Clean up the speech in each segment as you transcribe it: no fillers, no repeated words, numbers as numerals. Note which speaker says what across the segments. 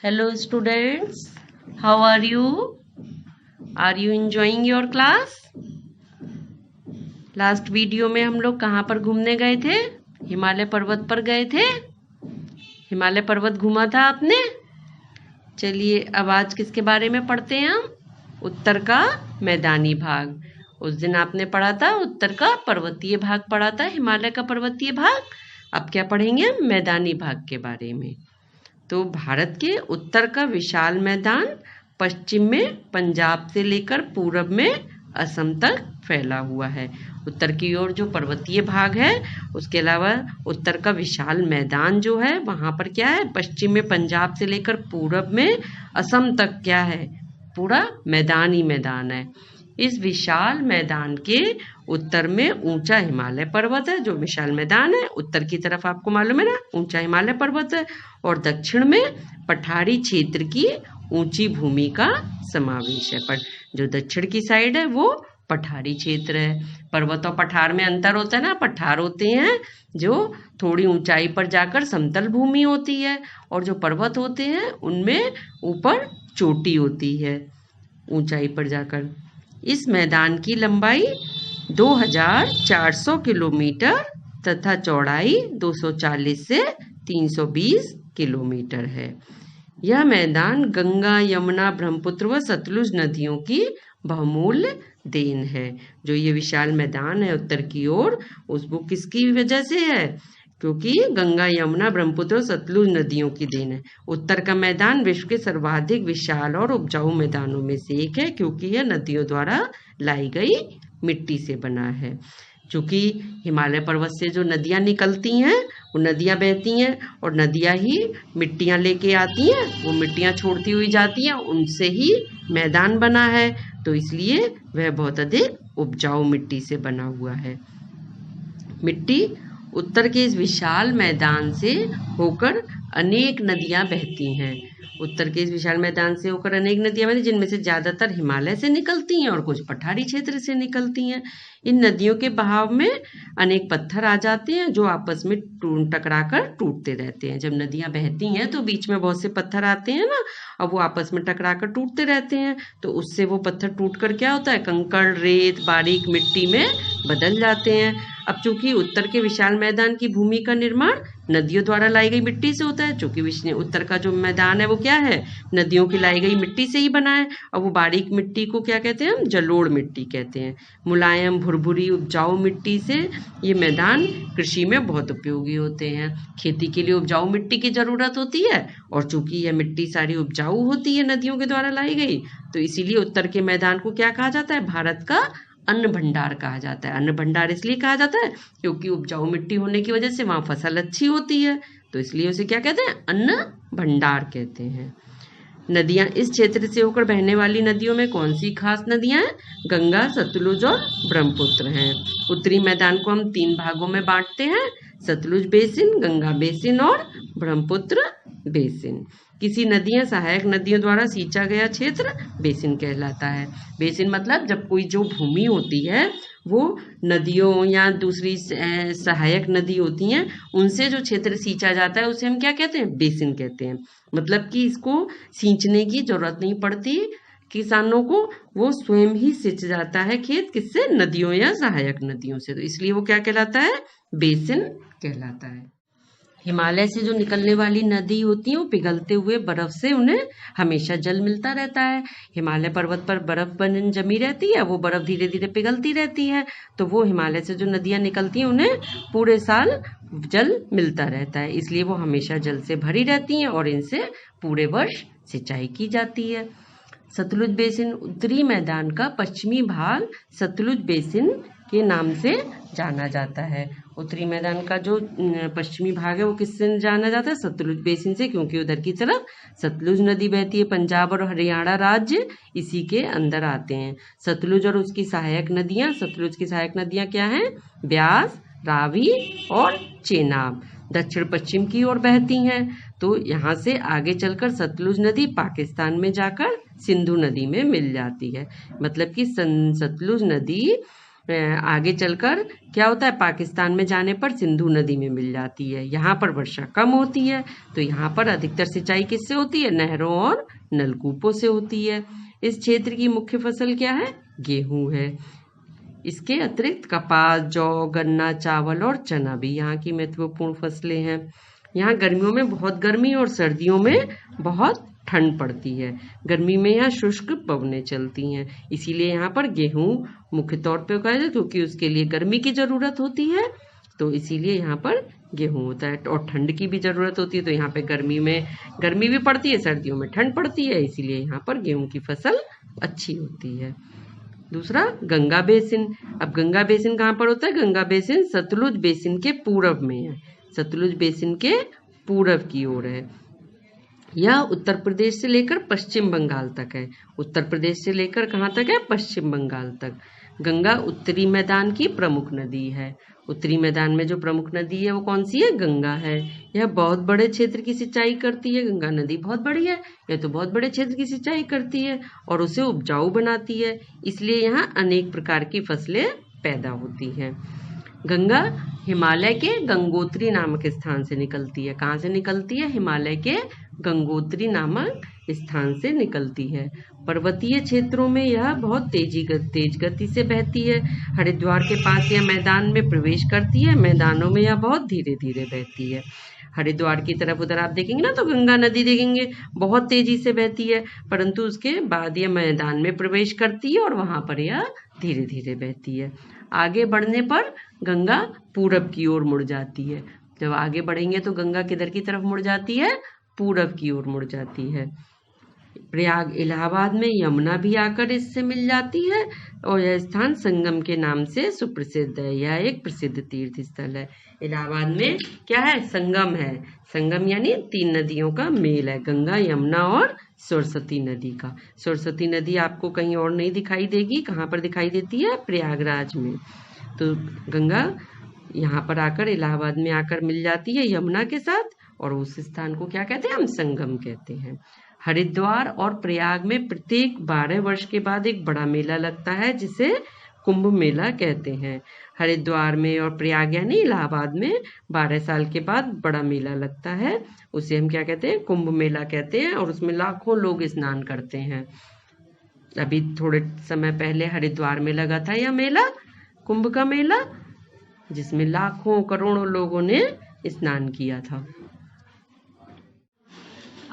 Speaker 1: Hello students, how are you? Are you enjoying your class? Last video में हम लोग कहाँ पर घूमने गए थे? हिमालय पर्वत पर गए थे। हिमालय पर्वत घूमा था आपने? चलिए अब आज किसके बारे में पढ़ते हैं हम? उत्तर का मैदानी भाग। उस दिन आपने पढ़ा था उत्तर का पर्वतीय भाग पढ़ा था, हिमालय का पर्वतीय भाग। अब क्या पढ़ेंगे हम? मैदानी भाग के बारे में। तो भारत के उत्तर का विशाल मैदान पश्चिम में पंजाब से लेकर पूरब में असम तक फैला हुआ है। उत्तर की ओर जो पर्वतीय भाग है, उसके अलावा उत्तर का विशाल मैदान जो है वहाँ पर क्या है, पश्चिम में पंजाब से लेकर पूरब में असम तक क्या है, पूरा मैदान ही मैदान है। इस विशाल मैदान के उत्तर में ऊंचा हिमालय पर्वत है। जो विशाल मैदान है उत्तर की तरफ आपको मालूम है ना, ऊंचा हिमालय पर्वत है, और दक्षिण में पठारी क्षेत्र की ऊंची भूमि का समावेश है। पर जो दक्षिण की साइड है वो पठारी क्षेत्र है। पर्वत और पठार में अंतर होता है ना। पठार होते हैं जो थोड़ी ऊंचाई पर जाकर समतल भूमि होती है, और जो पर्वत होते हैं उनमें ऊपर चोटी होती है ऊंचाई पर जाकर। इस मैदान की लंबाई 2400 किलोमीटर तथा चौड़ाई 240 से 320 किलोमीटर है। यह मैदान गंगा, यमुना, ब्रह्मपुत्र व सतलुज नदियों की बहुमूल्य देन है। जो ये विशाल मैदान है उत्तर की ओर, वो किसकी वजह से है? क्योंकि गंगा, यमुना, ब्रह्मपुत्र और सतलुज नदियों की देन है। उत्तर का मैदान विश्व के सर्वाधिक विशाल और उपजाऊ मैदानों में से एक है, क्योंकि यह नदियों द्वारा लाई गई मिट्टी से बना है। चूंकि हिमालय पर्वत से जो नदियां निकलती हैं, वो नदियां बहती हैं और नदियां ही मिट्टियां लेके आती हैं, वो मिट्टियां छोड़ती हुई जाती हैं, उनसे ही मैदान बना है। तो इसलिए वह बहुत अधिक उपजाऊ मिट्टी से बना हुआ है। मिट्टी उत्तर के इस विशाल मैदान से होकर अनेक नदियां बहती हैं। उत्तर के इस विशाल मैदान से होकर अनेक नदियां बहती, जिनमें से ज्यादातर हिमालय से निकलती हैं और कुछ पठारी क्षेत्र से निकलती हैं। इन नदियों के बहाव में अनेक पत्थर आ जाते हैं जो आपस में टकराकर टूटते रहते हैं। जब नदियां बहती हैं तो बीच में बहुत से पत्थर आते हैं ना, अब वो आपस में टकराकर टूटते रहते हैं, तो उससे वो पत्थर टूटकर क्या होता है, कंकड़, रेत, बारीक मिट्टी में बदल जाते हैं। अब चूंकि उत्तर के विशाल मैदान की भूमि का निर्माण नदियों द्वारा लाई गई मिट्टी से होता है, चूंकि उत्तर का जो मैदान है वो क्या है, नदियों की लाई गई मिट्टी से ही बना है। और वो बारीक मिट्टी को क्या कहते हैं हम? जलोढ़ मिट्टी कहते हैं। मुलायम, भुरभुरी, उपजाऊ मिट्टी से ये मैदान कृषि में बहुत उपयोगी होते हैं। खेती के लिए उपजाऊ मिट्टी की जरूरत होती है, और चूंकि यह मिट्टी सारी उपजाऊ होती है नदियों के द्वारा लाई गई, तो इसीलिए उत्तर के मैदान को क्या कहा जाता है? भारत का अन्न भंडार कहा जाता है। अन्न भंडार इसलिए कहा जाता है क्योंकि उपजाऊ मिट्टी होने की वजह से वहां फसल अच्छी होती है, तो इसलिए उसे क्या कहते हैं? अन्न भंडार कहते हैं। नदियां इस क्षेत्र से होकर बहने वाली नदियों में कौन सी खास नदियां हैं? गंगा, सतलुज और ब्रह्मपुत्र हैं। उत्तरी मैदान को हम 3 भागों में बांटते हैं: सतलुज बेसिन, गंगा बेसिन और ब्रह्मपुत्र बेसिन। किसी नदी या सहायक नदियों द्वारा सींचा गया क्षेत्र बेसिन कहलाता है। बेसिन मतलब जब कोई जो भूमि होती है वो नदियों या दूसरी सहायक नदी होती हैं, उनसे जो क्षेत्र सींचा जाता है उसे हम क्या कहते हैं? बेसिन कहते हैं। मतलब कि इसको सींचने की जरूरत नहीं पड़ती किसानों को, वो स्वयं ही सिंच जाता है खेत, किससे? नदियों या सहायक नदियों से। तो इसलिए वो क्या कहलाता है? बेसिन कहलाता है। हिमालय से जो निकलने वाली नदी होती है वो पिघलते हुए बर्फ से उन्हें हमेशा जल मिलता रहता है। हिमालय पर्वत पर बर्फ बन जमी रहती है, वो बर्फ धीरे धीरे पिघलती रहती है, तो वो हिमालय से जो नदियां निकलती हैं उन्हें पूरे साल जल मिलता रहता है, इसलिए वो हमेशा जल से भरी रहती हैं और इनसे पूरे वर्ष सिंचाई की जाती है। सतलुज बेसिन उत्तरी मैदान का पश्चिमी भाग सतलुज बेसिन के नाम से जाना जाता है। उत्तरी मैदान का जो पश्चिमी भाग है वो किससे जाना जाता है? सतलुज बेसिन से, क्योंकि उधर की तरफ सतलुज नदी बहती है। पंजाब और हरियाणा राज्य इसी के अंदर आते हैं। सतलुज और उसकी सहायक नदियां, सतलुज की सहायक नदियां क्या हैं? ब्यास, रावी और चेनाब दक्षिण पश्चिम की ओर बहती हैं। तो यहाँ से आगे चलकर सतलुज नदी पाकिस्तान में जाकर सिंधु नदी में मिल जाती है। मतलब कि सतलुज नदी आगे चलकर क्या होता है, पाकिस्तान में जाने पर सिंधु नदी में मिल जाती है। यहाँ पर वर्षा कम होती है, तो यहाँ पर अधिकतर सिंचाई किससे होती है, नहरों और नलकूपों से होती है। इस क्षेत्र की मुख्य फसल क्या है, गेहूं है। इसके अतिरिक्त कपास, जौ, गन्ना, चावल और चना भी यहाँ की महत्वपूर्ण फसलें हैं। यहाँ गर्मियों में बहुत गर्मी और सर्दियों में बहुत ठंड पड़ती है। गर्मी में यहाँ शुष्क पवनें चलती हैं, इसीलिए यहाँ पर गेहूं मुख्य तौर पे उगाया जाता है, क्योंकि उसके लिए गर्मी की जरूरत होती है, तो इसीलिए यहाँ पर गेहूं होता है। और ठंड की भी जरूरत होती है, तो यहाँ पे गर्मी में गर्मी भी पड़ती है, सर्दियों में ठंड पड़ती है, इसीलिए यहाँ पर गेहूं की फसल अच्छी होती है। दूसरा, गंगा बेसिन। अब गंगा बेसिन कहाँ पर होता है, गंगा बेसिन सतलुज बेसिन के पूरब में है, सतलुज बेसिन के पूरब की ओर है। यह उत्तर प्रदेश से लेकर पश्चिम बंगाल तक है। उत्तर प्रदेश से लेकर कहाँ तक है, पश्चिम बंगाल तक। गंगा उत्तरी मैदान की प्रमुख नदी है। उत्तरी मैदान में जो प्रमुख नदी है वो कौन सी है, गंगा है। यह बहुत बड़े क्षेत्र की सिंचाई करती है। गंगा नदी बहुत बड़ी है, यह तो बहुत बड़े क्षेत्र की सिंचाई करती है और उसे उपजाऊ बनाती है, इसलिए यहाँ अनेक प्रकार की फसलें पैदा होती हैं। गंगा हिमालय के गंगोत्री नामक स्थान से निकलती है। कहाँ से निकलती है, हिमालय के गंगोत्री नामक स्थान से निकलती है। पर्वतीय क्षेत्रों में यह बहुत तेज गति से बहती है। हरिद्वार के पास यह मैदान में प्रवेश करती है, मैदानों में यह बहुत धीरे धीरे बहती है। हरिद्वार की तरफ उधर आप देखेंगे ना तो गंगा नदी देखेंगे बहुत तेजी से बहती है, परंतु उसके बाद यह मैदान में प्रवेश करती है और वहां पर यह धीरे धीरे बहती है। आगे बढ़ने पर गंगा पूरब की ओर मुड़ जाती है। जब आगे बढ़ेंगे तो गंगा किधर की तरफ मुड़ जाती है, पूरब की ओर मुड़ जाती है। प्रयाग इलाहाबाद में यमुना भी आकर इससे मिल जाती है और यह स्थान संगम के नाम से सुप्रसिद्ध है। यह एक प्रसिद्ध तीर्थ स्थल है। इलाहाबाद में क्या है, संगम है। संगम यानी तीन नदियों का मेल है, गंगा, यमुना और सरस्वती नदी का। सरस्वती नदी आपको कहीं और नहीं दिखाई देगी, कहाँ पर दिखाई देती है, प्रयागराज में। तो गंगा यहाँ पर आकर इलाहाबाद में आकर मिल जाती है यमुना के साथ, और उस स्थान को क्या कहते हैं, हम संगम कहते हैं। हरिद्वार और प्रयाग में प्रत्येक 12 वर्ष के बाद एक बड़ा मेला लगता है जिसे कुंभ मेला कहते हैं। हरिद्वार में और प्रयाग यानी इलाहाबाद में 12 साल के बाद बड़ा मेला लगता है, उसे हम क्या कहते हैं, कुंभ मेला कहते हैं, और उसमें लाखों लोग स्नान करते हैं। अभी थोड़े समय पहले हरिद्वार में लगा था यह मेला, कुंभ का मेला, जिसमें लाखों करोड़ों लोगों ने स्नान किया था।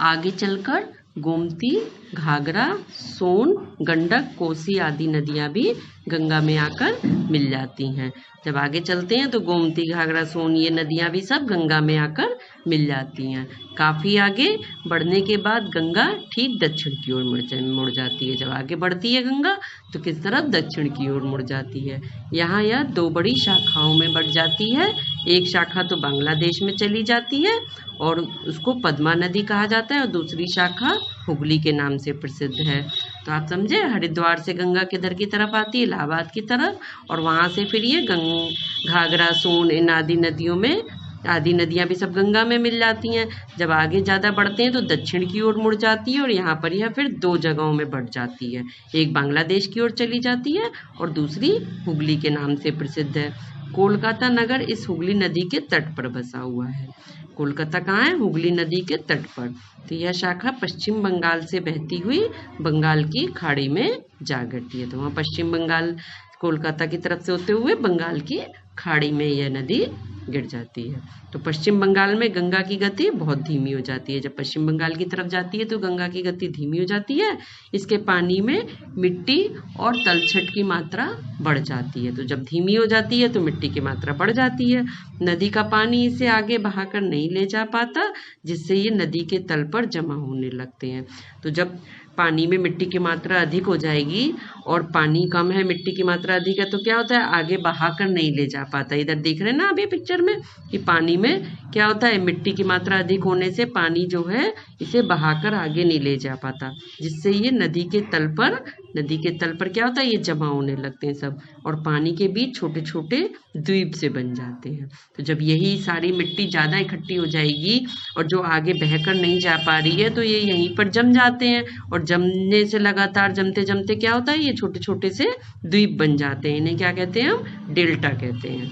Speaker 1: आगे चलकर गोमती, घाघरा, सोन, गंडक, कोसी आदि नदियां भी गंगा में आकर मिल जाती हैं। जब आगे चलते हैं तो गोमती, घाघरा, सोन ये नदियां भी सब गंगा में आकर मिल जाती हैं। काफ़ी आगे बढ़ने के बाद गंगा ठीक दक्षिण की ओर मुड़ जाती है। जब आगे बढ़ती है गंगा तो किस तरफ, दक्षिण की ओर मुड़ जाती है। यहाँ यह 2 बड़ी शाखाओं में बढ़ जाती है। एक शाखा तो बांग्लादेश में चली जाती है और उसको पद्मा नदी कहा जाता है, और दूसरी शाखा हुगली के नाम से प्रसिद्ध है। तो आप समझे, हरिद्वार से गंगा किधर की तरफ आती है, इलाहाबाद की तरफ, और वहाँ से फिर ये घाघरा, सोन, इन आदि नदियों में, आदि नदियाँ भी सब गंगा में मिल जाती हैं। जब आगे ज़्यादा बढ़ते हैं तो दक्षिण की ओर मुड़ जाती है और यहाँ पर यह फिर 2 जगहों में बढ़ जाती है। एक बांग्लादेश की ओर चली जाती है और दूसरी हुगली के नाम से प्रसिद्ध है। कोलकाता नगर इस हुगली नदी के तट पर बसा हुआ है। कोलकाता कहाँ है, हुगली नदी के तट पर। तो यह शाखा पश्चिम बंगाल से बहती हुई बंगाल की खाड़ी में जा गिरती है। तो वहाँ पश्चिम बंगाल, कोलकाता की तरफ से होते हुए बंगाल की खाड़ी में यह नदी गिर जाती है। तो पश्चिम बंगाल में गंगा की गति बहुत धीमी हो जाती है। जब पश्चिम बंगाल की तरफ जाती है तो गंगा की गति धीमी हो जाती है। इसके पानी में मिट्टी और तलछट की मात्रा बढ़ जाती है। तो जब धीमी हो जाती है तो मिट्टी की मात्रा बढ़ जाती है। नदी का पानी इसे आगे बहाकर नहीं ले जा पाता, जिससे ये नदी के तल पर जमा होने लगते हैं। तो जब पानी में मिट्टी की मात्रा अधिक हो जाएगी और पानी कम है, मिट्टी की मात्रा अधिक है, तो क्या होता है, आगे बहाकर नहीं ले जा पाता। इधर देख रहे हैं ना अभी पिक्चर में कि पानी में क्या होता है, मिट्टी की मात्रा अधिक होने से पानी जो है इसे बहाकर आगे नहीं ले जा पाता, जिससे ये नदी के तल पर नदी के तल पर क्या होता है, ये जमा होने लगते हैं सब, और पानी के बीच छोटे छोटे द्वीप से बन जाते हैं। तो जब यही सारी मिट्टी ज़्यादा इकट्ठी हो जाएगी और जो आगे बहकर नहीं जा पा रही है, तो ये यहीं पर जम जाते हैं, और जमने से लगातार जमते जमते क्या होता है, ये छोटे छोटे से द्वीप बन जाते हैं। इन्हें क्या कहते हैं, हम डेल्टा कहते हैं।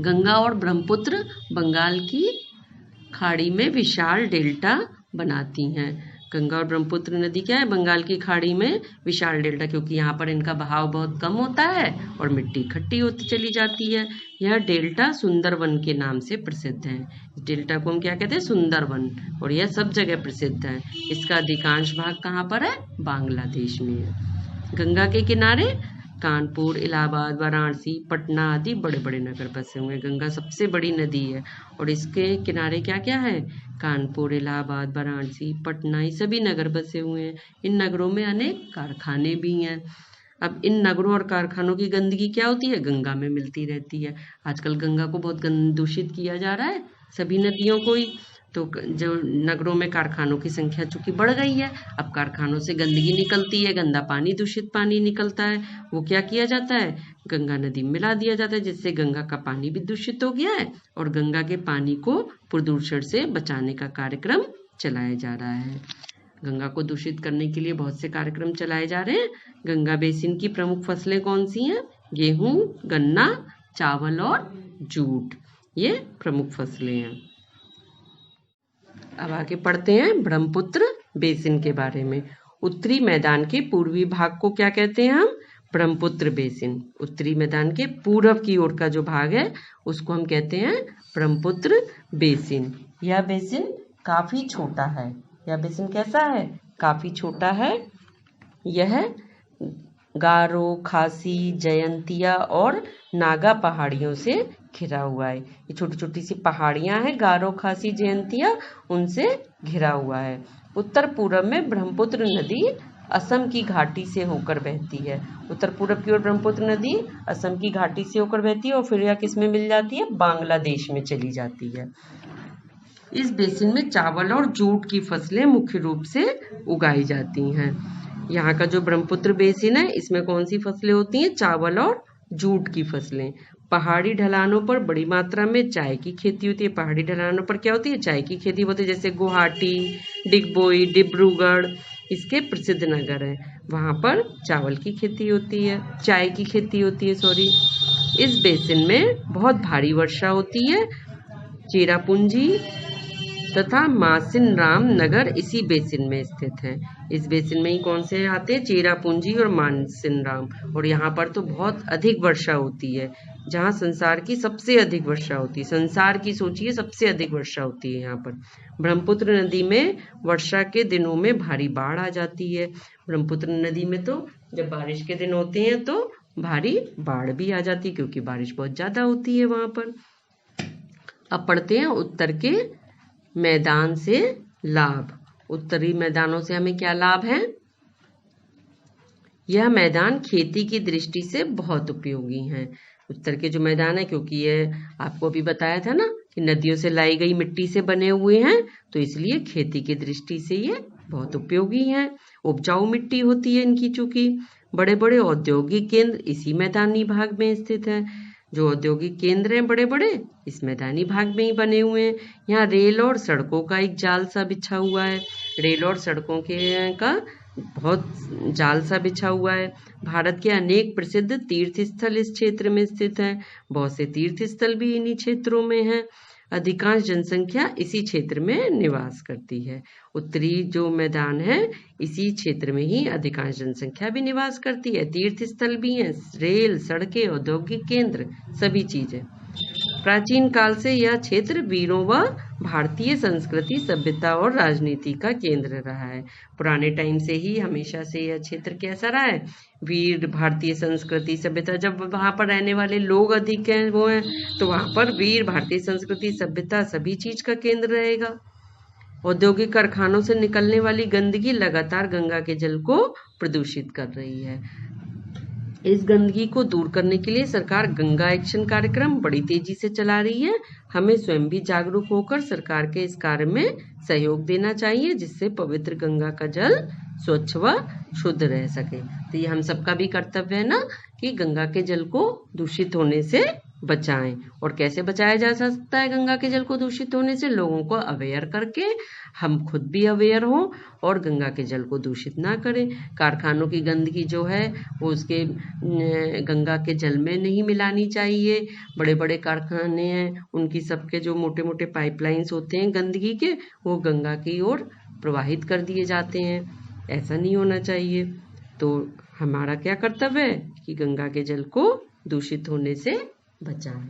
Speaker 1: गंगा और ब्रह्मपुत्र बंगाल की खाड़ी में विशाल डेल्टा बनाती हैं। गंगा और ब्रह्मपुत्र नदी क्या है, बंगाल की खाड़ी में विशाल डेल्टा, क्योंकि यहाँ पर इनका बहाव बहुत कम होता है और मिट्टी इकट्ठी होती चली जाती है। यह डेल्टा सुंदरवन के नाम से प्रसिद्ध है। डेल्टा को हम क्या कहते हैं, सुंदरवन, और यह सब जगह प्रसिद्ध है। इसका अधिकांश भाग कहाँ पर है, बांग्लादेश में है। गंगा के किनारे कानपुर, इलाहाबाद, वाराणसी, पटना आदि बड़े बड़े नगर बसे हुए हैं। गंगा सबसे बड़ी नदी है और इसके किनारे क्या क्या है, कानपुर, इलाहाबाद, वाराणसी, पटना, ये सभी नगर बसे हुए हैं। इन नगरों में अनेक कारखाने भी हैं। अब इन नगरों और कारखानों की गंदगी क्या होती है, गंगा में मिलती रहती है। आजकल गंगा को बहुत दूषित किया जा रहा है, सभी नदियों को ही। तो जो नगरों में कारखानों की संख्या चूंकि बढ़ गई है, अब कारखानों से गंदगी निकलती है, गंदा पानी, दूषित पानी निकलता है, वो क्या किया जाता है, गंगा नदी में मिला दिया जाता है, जिससे गंगा का पानी भी दूषित हो गया है और गंगा के पानी को प्रदूषण से बचाने का कार्यक्रम चलाया जा रहा है। गंगा को दूषित करने के लिए बहुत से कार्यक्रम चलाए जा रहे हैं। गंगा बेसिन की प्रमुख फसलें कौन सी हैं, गेहूं, गन्ना, चावल और जूट, ये प्रमुख फसलें हैं। अब आगे पढ़ते हैं ब्रह्मपुत्र बेसिन के बारे में। उत्तरी मैदान के पूर्वी भाग को क्या कहते हैं हम, ब्रह्मपुत्र बेसिन। उत्तरी मैदान के पूरब की ओर का जो भाग है उसको हम कहते हैं ब्रह्मपुत्र बेसिन। यह बेसिन काफी छोटा है। यह बेसिन कैसा है, काफी छोटा है। यह गारो, खासी, जयंतिया और नागा पहाड़ियों से घिरा हुआ है। ये छोटी छोटी सी पहाड़ियां हैं, गारो, खासी, जयंतिया, उनसे घिरा हुआ है। उत्तर पूरब में ब्रह्मपुत्र नदी असम की घाटी से होकर बहती है। उत्तर पूरब की ओर ब्रह्मपुत्र नदी असम की घाटी से होकर बहती है और फिर यह किस में मिल जाती है, बांग्लादेश में चली जाती है। इस बेसिन में चावल और जूट की फसलें मुख्य रूप से उगाई जाती हैं। यहाँ का जो ब्रह्मपुत्र बेसिन है, इसमें कौन सी फसलें होती हैं, चावल और जूट की फसलें। पहाड़ी ढलानों पर बड़ी मात्रा में चाय की खेती होती है। पहाड़ी ढलानों पर क्या होती है, चाय की खेती होती है, जैसे गुवाहाटी, डिगबोई, डिब्रूगढ़ इसके प्रसिद्ध नगर हैं। वहाँ पर चावल की खेती होती है, चाय की खेती होती है, सॉरी। इस बेसिन में बहुत भारी वर्षा होती है। चेरापूंजी तथा मासिनराम नगर इसी बेसिन में स्थित है। इस बेसिन में ही कौन से आते हैं, चेरापूंजी और मासिनराम। और यहाँ पर तो बहुत अधिक वर्षा होती है, जहाँ संसार की सबसे अधिक वर्षा होती है। संसार की सोचिए, सबसे अधिक वर्षा होती है यहाँ पर। ब्रह्मपुत्र नदी में वर्षा के दिनों में भारी बाढ़ आ जाती है। ब्रह्मपुत्र नदी में तो जब बारिश के दिन होते हैं तो भारी बाढ़ भी आ जाती है, क्योंकि बारिश बहुत ज्यादा होती है वहां पर। अब पढ़ते हैं उत्तर के मैदान से लाभ। उत्तरी मैदानों से हमें क्या लाभ है, यह मैदान खेती की दृष्टि से बहुत उपयोगी हैं। उत्तर के जो मैदान है, क्योंकि ये आपको अभी बताया था ना कि नदियों से लाई गई मिट्टी से बने हुए हैं, तो इसलिए खेती की दृष्टि से ये बहुत उपयोगी हैं। उपजाऊ मिट्टी होती है इनकी, चूंकि बड़े बड़े औद्योगिक केंद्र इसी मैदानी भाग में स्थित हैं। जो औद्योगिक केंद्र हैं बड़े बड़े, इस मैदानी भाग में ही बने हुए हैं। यहाँ रेल और सड़कों का एक जाल सा बिछा हुआ है। रेल और सड़कों का बहुत जाल सा बिछा हुआ है। भारत के अनेक प्रसिद्ध तीर्थ स्थल इस क्षेत्र में स्थित हैं। बहुत से तीर्थ स्थल भी इन्हीं क्षेत्रों में हैं। अधिकांश जनसंख्या इसी क्षेत्र में निवास करती है। उत्तरी जो मैदान है, इसी क्षेत्र में ही अधिकांश जनसंख्या भी निवास करती है। तीर्थ स्थल भी हैं, रेल, सड़कें, औद्योगिक केंद्र, सभी चीजें। प्राचीन काल से यह क्षेत्र वीरों व भारतीय संस्कृति, सभ्यता और राजनीति का केंद्र रहा है। पुराने टाइम से ही हमेशा से यह क्षेत्र कैसा रहा है, वीर, भारतीय संस्कृति, सभ्यता। जब वहां पर रहने वाले लोग अधिक हैं, वो हैं, तो वहां पर वीर, भारतीय संस्कृति, सभ्यता, सभी चीज का केंद्र रहेगा। औद्योगिक कारखानों से निकलने वाली गंदगी लगातार गंगा के जल को प्रदूषित कर रही है। इस गंदगी को दूर करने के लिए सरकार गंगा एक्शन कार्यक्रम बड़ी तेजी से चला रही है। हमें स्वयं भी जागरूक होकर सरकार के इस कार्य में सहयोग देना चाहिए, जिससे पवित्र गंगा का जल स्वच्छ व शुद्ध रह सके। तो ये हम सबका भी कर्तव्य है ना कि गंगा के जल को दूषित होने से बचाएं। और कैसे बचाया जा सकता है गंगा के जल को दूषित होने से? लोगों को अवेयर करके, हम खुद भी अवेयर हों और गंगा के जल को दूषित ना करें। कारखानों की गंदगी जो है वो उसके गंगा के जल में नहीं मिलानी चाहिए। बड़े बड़े कारखाने हैं, उनकी सबके जो मोटे मोटे पाइपलाइंस होते हैं गंदगी के, वो गंगा की ओर प्रवाहित कर दिए जाते हैं। ऐसा नहीं होना चाहिए। तो हमारा क्या कर्तव्य है कि गंगा के जल को दूषित होने से बचाएं।